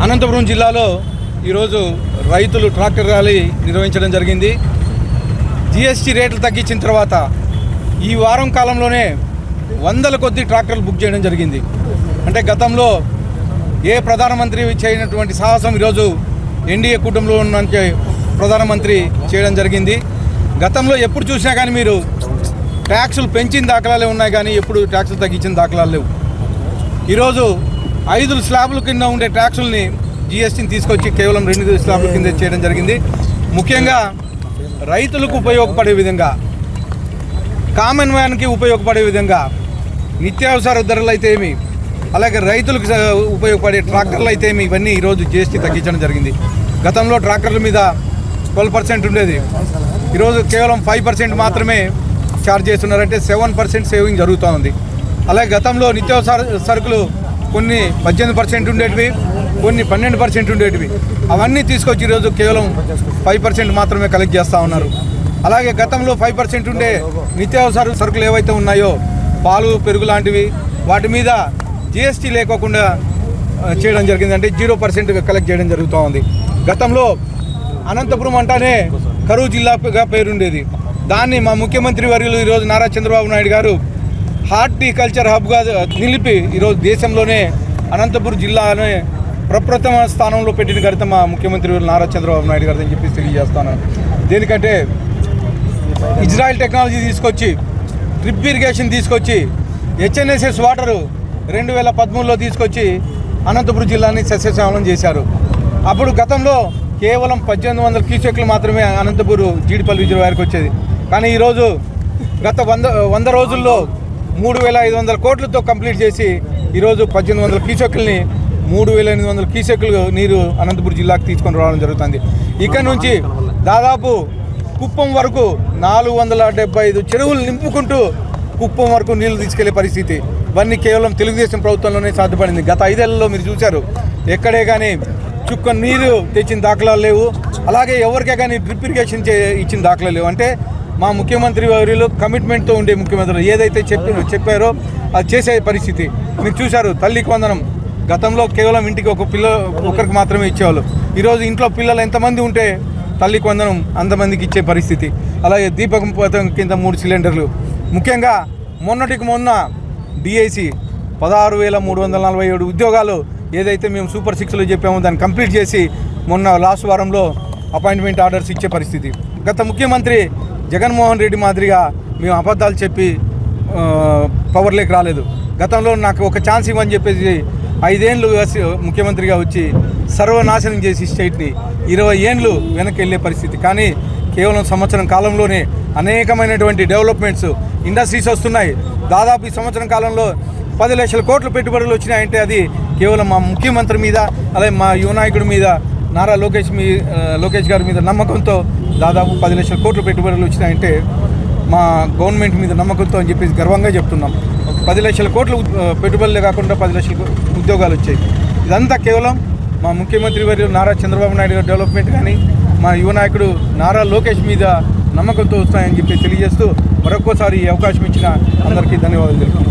అనంతపురం జిల్లాలో ఈరోజు రైతులు ట్రాక్టర్ ర్యాలీ నిర్వహించడం జరిగింది. జిఎస్టీ రేట్లు తగ్గించిన తర్వాత ఈ వారం కాలంలోనే వందల కొద్ది ట్రాక్టర్లు బుక్ చేయడం జరిగింది. అంటే గతంలో ఏ ప్రధానమంత్రి చేయనటువంటి సాహసం ఈరోజు ఎన్డీఏ కూటమిలో ఉన్న ప్రధానమంత్రి చేయడం జరిగింది. గతంలో ఎప్పుడు చూసినా కానీ మీరు ట్యాక్సులు పెంచిన దాఖలాలే ఉన్నాయి, కానీ ఎప్పుడు ట్యాక్సులు తగ్గించిన దాఖలాలు లేవు. ఈరోజు 5 స్లాబ్ల కింద ఉండే ట్యాక్సుల్ని జిఎస్టీని తీసుకొచ్చి కేవలం 2 స్లాబ్ల కింద చేయడం జరిగింది. ముఖ్యంగా రైతులకు ఉపయోగపడే విధంగా, కామన్ మ్యాన్కి ఉపయోగపడే విధంగా నిత్యావసర ధరలు అయితే ఏమి, అలాగే రైతులకు ఉపయోగపడే ట్రాక్టర్లు అయితే ఏమి, ఇవన్నీ ఈరోజు జిఎస్టీ తగ్గించడం జరిగింది. గతంలో ట్రాక్టర్ల మీద 12% ఉండేది, ఈరోజు కేవలం 5% మాత్రమే ఛార్జ్ చేస్తున్నారంటే 7% సేవింగ్ జరుగుతూ ఉంది. అలాగే గతంలో నిత్యావసర సరుకులు కొన్ని 18% ఉండేటివి, కొన్ని 12% ఉండేటివి, అవన్నీ తీసుకొచ్చి ఈరోజు కేవలం 5% మాత్రమే కలెక్ట్ చేస్తూ ఉన్నారు. అలాగే గతంలో 5% ఉండే నిత్యావసర సరుకులు ఏవైతే ఉన్నాయో, పాలు పెరుగు లాంటివి, వాటి మీద జిఎస్టీ లేకోకుండా చేయడం జరిగింది. అంటే 0% కలెక్ట్ చేయడం జరుగుతూ ఉంది. గతంలో అనంతపురం అంటానే కరువు జిల్లాగా పేరుండేది. దాన్ని మా ముఖ్యమంత్రి వర్యులు ఈరోజు నారా చంద్రబాబు నాయుడు గారు హార్టికల్చర్ హబ్గా నిలిపి ఈరోజు దేశంలోనే అనంతపురం జిల్లానే ప్రప్రథమ స్థానంలో పెట్టిన ఘనత మా ముఖ్యమంత్రి నారా చంద్రబాబు నాయుడు గారు అని చెప్పి తెలియజేస్తాను. దేనికంటే ఇజ్రాయెల్ టెక్నాలజీ తీసుకొచ్చి, డ్రిప్ ఇరిగేషన్ తీసుకొచ్చి, హెచ్ఎన్ఎస్ఎస్ వాటరు 2013లో తీసుకొచ్చి అనంతపురం జిల్లాని సస్యశ్యామలం చేశారు. అప్పుడు గతంలో కేవలం 1800 క్యూసెక్లు మాత్రమే అనంతపురం జీడిపల్లి రిజర్వాయర్కి వచ్చేది. కానీ ఈరోజు గత 100 రోజుల్లో 3500 కోట్లతో కంప్లీట్ చేసి ఈరోజు 1800 క్యూసెక్లని 3800 క్యూసెక్లు నీరు అనంతపురం జిల్లాకు తీసుకొని రావడం జరుగుతుంది. ఇక్కడ నుంచి దాదాపు కుప్పం వరకు 475 చెరువులు నింపుకుంటూ కుప్పం వరకు నీళ్లు తీసుకెళ్లే పరిస్థితి. ఇవన్నీ కేవలం తెలుగుదేశం ప్రభుత్వంలోనే సాధ్యపడింది. గత 5 ఏళ్లలో మీరు చూశారు, ఎక్కడే కానీ చుక్క నీరు తెచ్చిన దాఖలాలు లేవు. అలాగే ఎవరికే కానీ డ్రిప్ ఇరిగేషన్ ఇచ్చిన దాఖలాలు లేవు. అంటే మా ముఖ్యమంత్రి వారిలో కమిట్మెంట్తో ఉండే ముఖ్యమంత్రులు ఏదైతే చెప్పారో అది చేసే పరిస్థితి మీరు చూశారు. తల్లికి వందనం గతంలో కేవలం ఇంటికి ఒకరికి మాత్రమే ఇచ్చేవాళ్ళు. ఈరోజు ఇంట్లో పిల్లలు ఎంతమంది ఉంటే తల్లికి వందనం అంతమందికి ఇచ్చే పరిస్థితి. అలాగే దీపకం పథకం కింద 3 సిలిండర్లు. ముఖ్యంగా మొన్నటికి మొన్న డిఐసి 16,347 ఉద్యోగాలు ఏదైతే మేము సూపర్ 6లో చెప్పామో దాన్ని కంప్లీట్ చేసి మొన్న లాస్ట్ వారంలో అపాయింట్మెంట్ ఆర్డర్స్ ఇచ్చే పరిస్థితి. గత ముఖ్యమంత్రి జగన్మోహన్ రెడ్డి మాదిరిగా మేము అబద్ధాలు చెప్పి పవర్లోకి రాలేదు. గతంలో నాకు ఒక ఛాన్స్ ఇవ్వని చెప్పేసి 5 ఏళ్ళు ముఖ్యమంత్రిగా వచ్చి సర్వనాశనం చేసి స్టేట్ని 20 ఏళ్ళు వెనక్కి వెళ్ళే పరిస్థితి. కానీ కేవలం సంవత్సరం కాలంలోనే అనేకమైనటువంటి డెవలప్మెంట్స్, ఇండస్ట్రీస్ వస్తున్నాయి. దాదాపు ఈ సంవత్సరం కాలంలో 10 లక్షల కోట్ల పెట్టుబడులు వచ్చినాయంటే అది కేవలం మా ముఖ్యమంత్రి మీద, అలాగే మా యువ నాయకుడి మీద, నారా లోకేష్ గారి మీద నమ్మకంతో దాదాపు 10 లక్షల కోట్ల పెట్టుబడులు వచ్చినాయంటే మా గవర్నమెంట్ మీద నమ్మకంతో అని చెప్పేసి గర్వంగా చెప్తున్నాం. 10 లక్షల కోట్ల పెట్టుబడులే కాకుండా 10 లక్షల ఉద్యోగాలు వచ్చాయి. ఇదంతా కేవలం మా ముఖ్యమంత్రి వారి నారా చంద్రబాబు నాయుడు గారి డెవలప్మెంట్ కానీ మా యువ నాయకుడు నారా లోకేష్ మీద నమ్మకంతో వస్తాయని చెప్పి తెలియజేస్తూ మరొకసారి ఈ అవకాశం ఇచ్చిన అందరికీ ధన్యవాదాలు తెలుపుతున్నాను.